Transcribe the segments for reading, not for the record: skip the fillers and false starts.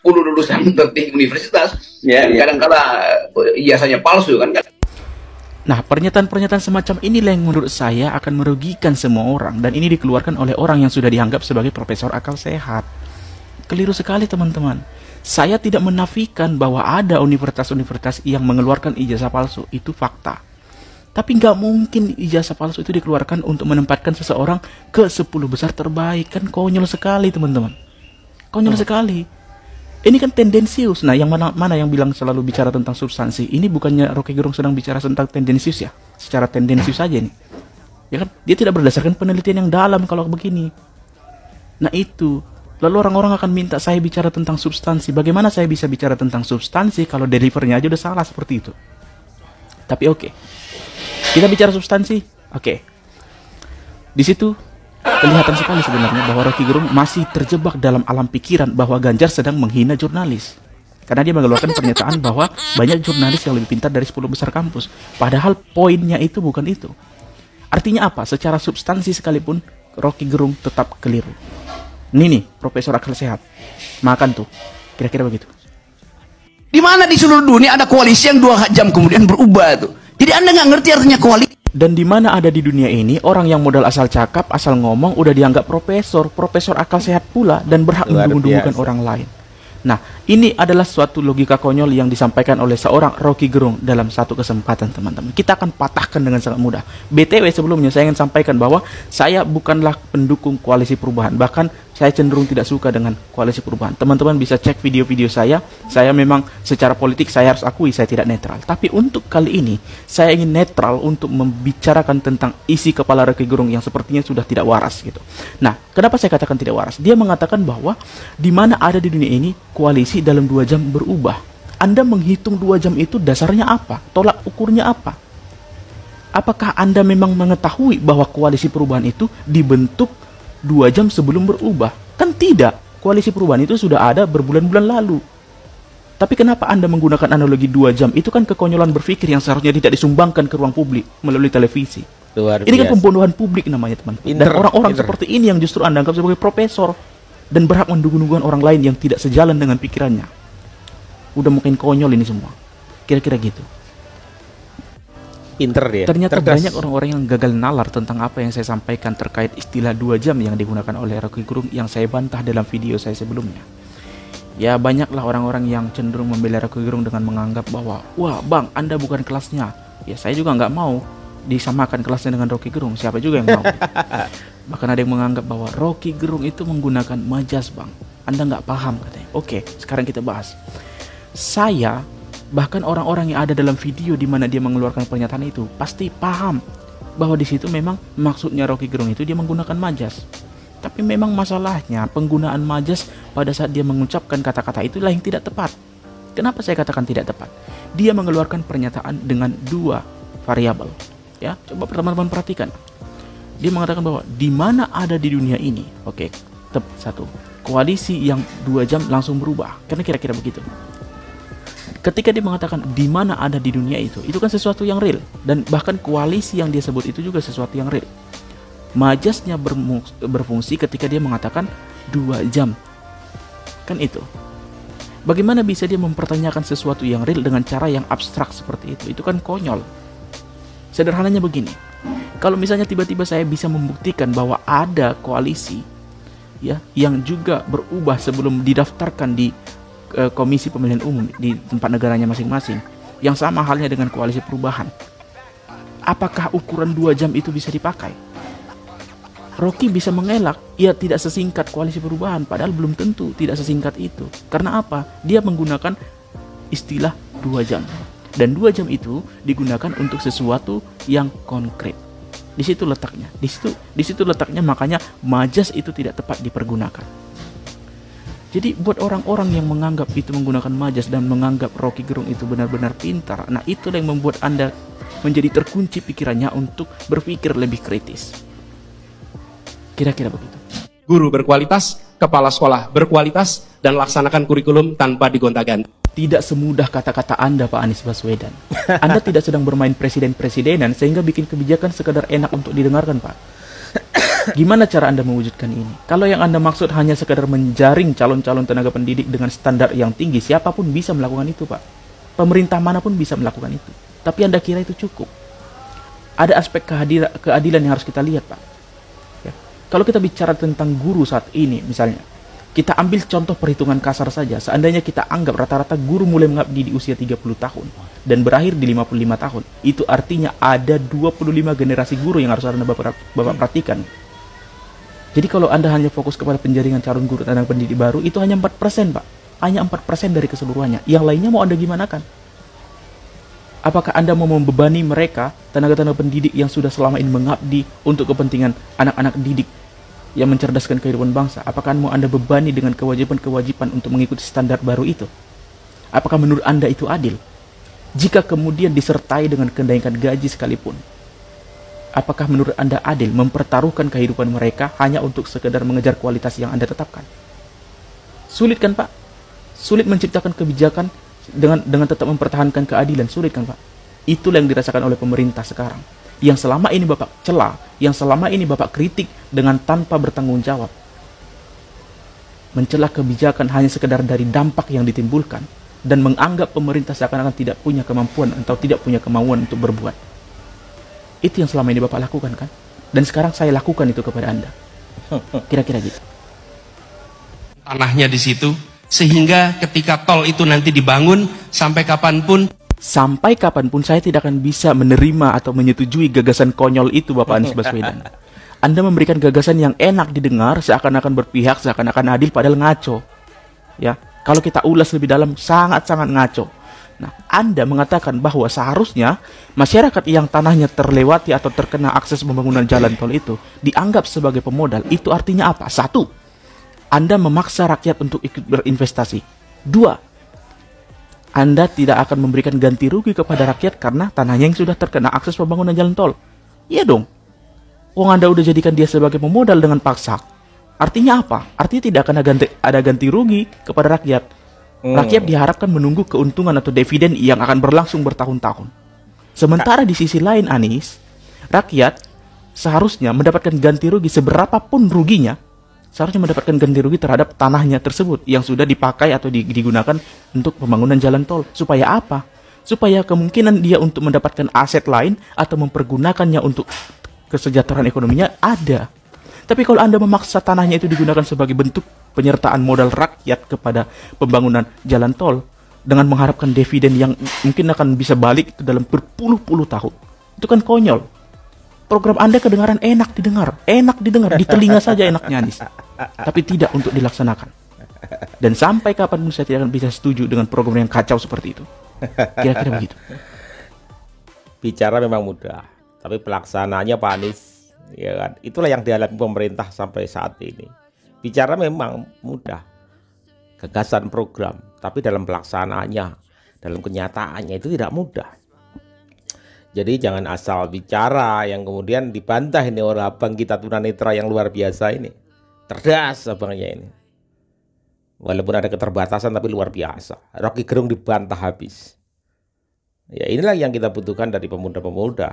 10 lulusan tertinggi universitas, kadang-kala ijazahnya palsu kan. Nah, pernyataan-pernyataan semacam inilah yang menurut saya akan merugikan semua orang, dan ini dikeluarkan oleh orang yang sudah dianggap sebagai profesor akal sehat. Keliru sekali teman-teman. Saya tidak menafikan bahwa ada universitas-universitas yang mengeluarkan ijazah palsu, itu fakta. Tapi nggak mungkin ijazah palsu itu dikeluarkan untuk menempatkan seseorang ke 10 besar terbaik. Kan konyol sekali teman-teman. Konyol sekali. Ini kan tendensius. Nah, yang mana yang bilang selalu bicara tentang substansi? Ini bukannya Rocky Gerung sedang bicara tentang tendensius ya? Secara tendensius saja nih. Ya kan? Dia tidak berdasarkan penelitian yang dalam kalau begini. Nah, itu. Lalu orang-orang akan minta saya bicara tentang substansi. Bagaimana saya bisa bicara tentang substansi kalau delivernya aja udah salah seperti itu? Tapi oke. Kita bicara substansi. Oke. Di situ kelihatan sekali sebenarnya bahwa Rocky Gerung masih terjebak dalam alam pikiran bahwa Ganjar sedang menghina jurnalis. Karena dia mengeluarkan pernyataan bahwa banyak jurnalis yang lebih pintar dari 10 besar kampus. Padahal poinnya itu bukan itu. Artinya apa? Secara substansi sekalipun Rocky Gerung tetap keliru. Ini nih, profesor akal sehat. Makan tuh. Kira-kira begitu. Di mana di seluruh dunia ada koalisi yang 2 jam kemudian berubah tuh? Jadi Anda nggak ngerti artinya koalisi. Dan di mana ada di dunia ini orang yang modal asal cakap, asal ngomong udah dianggap profesor akal sehat pula dan berhak mendungu-dungukan orang lain. Nah, ini adalah suatu logika konyol yang disampaikan oleh seorang Rocky Gerung dalam satu kesempatan, teman-teman. Kita akan patahkan dengan sangat mudah. BTW sebelumnya saya ingin sampaikan bahwa saya bukanlah pendukung koalisi perubahan. Bahkan saya cenderung tidak suka dengan koalisi perubahan. Teman-teman bisa cek video-video saya. Saya memang secara politik saya harus akui saya tidak netral. Tapi untuk kali ini saya ingin netral untuk membicarakan tentang isi kepala Rocky Gerung yang sepertinya sudah tidak waras gitu. Nah, kenapa saya katakan tidak waras? Dia mengatakan bahwa di mana ada di dunia ini koalisi dalam 2 jam berubah. Anda menghitung 2 jam itu dasarnya apa? Tolak ukurnya apa? Apakah Anda memang mengetahui bahwa koalisi perubahan itu dibentuk 2 jam sebelum berubah? Kan tidak. Koalisi perubahan itu sudah ada berbulan-bulan lalu. Tapi kenapa Anda menggunakan analogi 2 jam? Itu kan kekonyolan berpikir yang seharusnya tidak disumbangkan ke ruang publik melalui televisi. Ini kan pembunuhan publik namanya, teman-teman. Dan orang-orang seperti ini yang justru Anda anggap sebagai profesor dan berhak mendungu-dungukan orang lain yang tidak sejalan dengan pikirannya. Udah mungkin konyol ini semua. Kira-kira gitu. Pinter dia. Ternyata banyak orang-orang yang gagal nalar tentang apa yang saya sampaikan terkait istilah 2 jam yang digunakan oleh Rocky Gerung yang saya bantah dalam video saya sebelumnya. Ya, banyaklah orang-orang yang cenderung membela Rocky Gerung dengan menganggap bahwa, wah bang, Anda bukan kelasnya. Ya, saya juga nggak mau disamakan kelasnya dengan Rocky Gerung. Siapa juga yang mau. Bahkan ada yang menganggap bahwa Rocky Gerung itu menggunakan majas bang. Anda nggak paham katanya. Oke, sekarang kita bahas. Saya, bahkan orang-orang yang ada dalam video di mana dia mengeluarkan pernyataan itu pasti paham bahwa di situ memang maksudnya Rocky Gerung itu dia menggunakan majas. Tapi memang masalahnya penggunaan majas pada saat dia mengucapkan kata-kata itulah yang tidak tepat. Kenapa saya katakan tidak tepat? Dia mengeluarkan pernyataan dengan 2 variabel. Ya, coba teman-teman perhatikan. Dia mengatakan bahwa di mana ada di dunia ini, oke, satu, koalisi yang 2 jam langsung berubah. Karena kira-kira begitu. Ketika dia mengatakan di mana ada di dunia itu kan sesuatu yang real. Dan bahkan koalisi yang dia sebut itu juga sesuatu yang real. Majasnya berfungsi ketika dia mengatakan 2 jam. Kan itu. Bagaimana bisa dia mempertanyakan sesuatu yang real dengan cara yang abstrak seperti itu? Itu kan konyol. Sederhananya begini. Kalau misalnya tiba-tiba saya bisa membuktikan bahwa ada koalisi ya yang juga berubah sebelum didaftarkan di Komisi Pemilihan Umum di tempat negaranya masing-masing, yang sama halnya dengan koalisi perubahan, apakah ukuran 2 jam itu bisa dipakai? Rocky bisa mengelak, ya tidak sesingkat koalisi perubahan, padahal belum tentu tidak sesingkat itu. Karena apa? Dia menggunakan istilah 2 jam. Dan 2 jam itu digunakan untuk sesuatu yang konkret. Di situ letaknya. Di situ letaknya, makanya majas itu tidak tepat dipergunakan. Jadi buat orang-orang yang menganggap itu menggunakan majas dan menganggap Rocky Gerung itu benar-benar pintar, nah itulah yang membuat Anda menjadi terkunci pikirannya untuk berpikir lebih kritis. Kira-kira begitu. Guru berkualitas, kepala sekolah berkualitas, dan laksanakan kurikulum tanpa digonta-ganti. Tidak semudah kata-kata Anda, Pak Anies Baswedan. Anda tidak sedang bermain presiden-presidenan sehingga bikin kebijakan sekadar enak untuk didengarkan, Pak. Gimana cara Anda mewujudkan ini? Kalau yang Anda maksud hanya sekedar menjaring calon-calon tenaga pendidik dengan standar yang tinggi, siapapun bisa melakukan itu, Pak. Pemerintah manapun bisa melakukan itu. Tapi Anda kira itu cukup? Ada aspek keadilan yang harus kita lihat, Pak. Ya. Kalau kita bicara tentang guru saat ini, misalnya, kita ambil contoh perhitungan kasar saja. Seandainya kita anggap rata-rata guru mulai mengabdi di usia 30 tahun dan berakhir di 55 tahun. Itu artinya ada 25 generasi guru yang harus Anda Bapak perhatikan. Jadi kalau Anda hanya fokus kepada penjaringan calon guru tenaga pendidik baru, itu hanya 4%, Pak. Hanya 4% dari keseluruhannya. Yang lainnya mau Anda gimanakan? Apakah Anda mau membebani mereka, tenaga-tenaga pendidik yang sudah selama ini mengabdi untuk kepentingan anak-anak didik yang mencerdaskan kehidupan bangsa? Apakah mau Anda bebani dengan kewajiban-kewajiban untuk mengikuti standar baru itu? Apakah menurut Anda itu adil? Jika kemudian disertai dengan kenaikan gaji sekalipun, apakah menurut Anda adil mempertaruhkan kehidupan mereka hanya untuk sekedar mengejar kualitas yang Anda tetapkan? Sulit kan, Pak? Sulit menciptakan kebijakan dengan tetap mempertahankan keadilan. Sulit kan, Pak? Itulah yang dirasakan oleh pemerintah sekarang, yang selama ini Bapak cela, yang selama ini Bapak kritik dengan tanpa bertanggung jawab. Mencela kebijakan hanya sekedar dari dampak yang ditimbulkan dan menganggap pemerintah seakan-akan tidak punya kemampuan atau tidak punya kemauan untuk berbuat. Itu yang selama ini Bapak lakukan, kan? Dan sekarang saya lakukan itu kepada Anda. Kira-kira gitu. Tanahnya di situ, sehingga ketika tol itu nanti dibangun, sampai kapanpun saya tidak akan bisa menerima atau menyetujui gagasan konyol itu, Bapak Anies Baswedan. Anda memberikan gagasan yang enak didengar, seakan-akan berpihak, seakan-akan adil, padahal ngaco. Ya, kalau kita ulas lebih dalam, sangat-sangat ngaco. Nah, Anda mengatakan bahwa seharusnya masyarakat yang tanahnya terlewati atau terkena akses pembangunan jalan tol itu dianggap sebagai pemodal. Itu artinya apa? 1, Anda memaksa rakyat untuk ikut berinvestasi. 2, Anda tidak akan memberikan ganti rugi kepada rakyat karena tanahnya yang sudah terkena akses pembangunan jalan tol. Iya dong. Wong Anda udah jadikan dia sebagai pemodal dengan paksa. Artinya apa? Artinya tidak akan ada ganti rugi kepada rakyat. Rakyat diharapkan menunggu keuntungan atau dividen yang akan berlangsung bertahun-tahun. Sementara di sisi lain, Anies, rakyat seharusnya mendapatkan ganti rugi seberapapun ruginya. Seharusnya mendapatkan ganti rugi terhadap tanahnya tersebut yang sudah dipakai atau digunakan untuk pembangunan jalan tol. Supaya apa? Supaya kemungkinan dia untuk mendapatkan aset lain atau mempergunakannya untuk kesejahteraan ekonominya ada. Tapi kalau Anda memaksa tanahnya itu digunakan sebagai bentuk penyertaan modal rakyat kepada pembangunan jalan tol dengan mengharapkan dividen yang mungkin akan bisa balik itu dalam berpuluh-puluh tahun, itu kan konyol. Program Anda kedengaran enak didengar, di telinga saja enaknya, Anies. Tapi tidak untuk dilaksanakan. Dan sampai kapan saya tidak akan bisa setuju dengan program yang kacau seperti itu. Kira-kira begitu. Bicara memang mudah, tapi pelaksanaannya, Pak Anies, ya kan, itulah yang dialami pemerintah sampai saat ini. Bicara memang mudah, gagasan program, tapi dalam pelaksanaannya, dalam kenyataannya itu tidak mudah. Jadi jangan asal bicara yang kemudian dibantah ini oleh abang kita tunanetra yang luar biasa ini. Cerdas abangnya ini. Walaupun ada keterbatasan tapi luar biasa. Rocky Gerung dibantah habis. Ya inilah yang kita butuhkan dari pemuda-pemuda.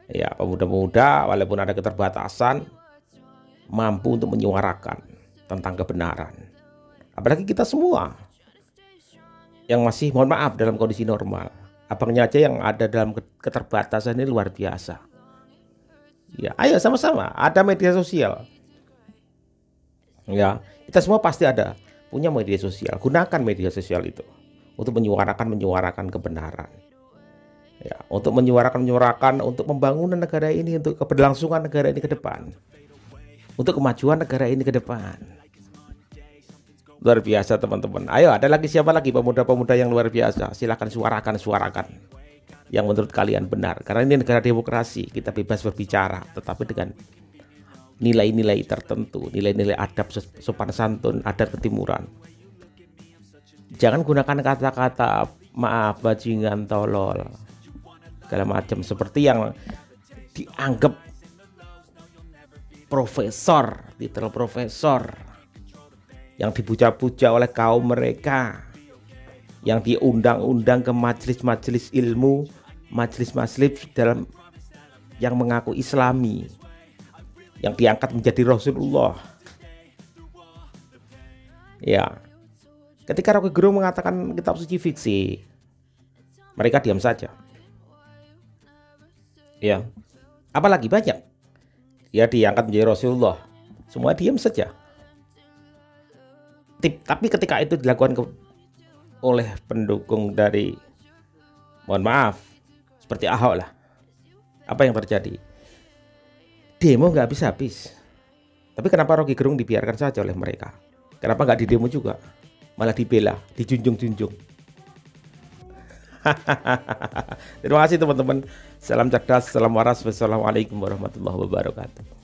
Ya pemuda-pemuda walaupun ada keterbatasan mampu untuk menyuarakan tentang kebenaran. Apalagi kita semua yang masih mohon maaf dalam kondisi normal. Abangnya aja yang ada dalam keterbatasan ini luar biasa. Ya, ayo sama-sama. Ada media sosial. Ya, kita semua pasti ada punya media sosial. Gunakan media sosial itu untuk menyuarakan kebenaran. Ya, untuk menyuarakan untuk pembangunan negara ini, untuk keberlangsungan negara ini ke depan. Untuk kemajuan negara ini ke depan. Luar biasa teman-teman. Ayo, ada lagi siapa lagi pemuda-pemuda yang luar biasa? Silakan suarakan yang menurut kalian benar. Karena ini negara demokrasi, kita bebas berbicara, tetapi dengan nilai-nilai tertentu, nilai-nilai adab sopan santun, adat ketimuran. Jangan gunakan kata-kata maaf bajingan, tolol, segala macam seperti yang dianggap profesor, titel profesor yang dipuja-puja oleh kaum mereka, yang diundang-undang ke majelis-majelis ilmu, majelis-majelis dalam yang mengaku Islami. yang diangkat menjadi Rasulullah. Ya, ketika Rocky Gerung mengatakan kitab suci fiksi, mereka diam saja. Ya, apalagi banyak ya diangkat menjadi Rasulullah, semua diam saja. Tapi ketika itu dilakukan oleh pendukung dari, mohon maaf, seperti Ahok lah, apa yang terjadi? Demo nggak habis-habis. Tapi kenapa Rocky Gerung dibiarkan saja oleh mereka? Kenapa nggak didemo juga? Malah dibela, dijunjung-junjung. Terima kasih teman-teman. Salam cerdas, salam waras. Wassalamualaikum warahmatullahi wabarakatuh.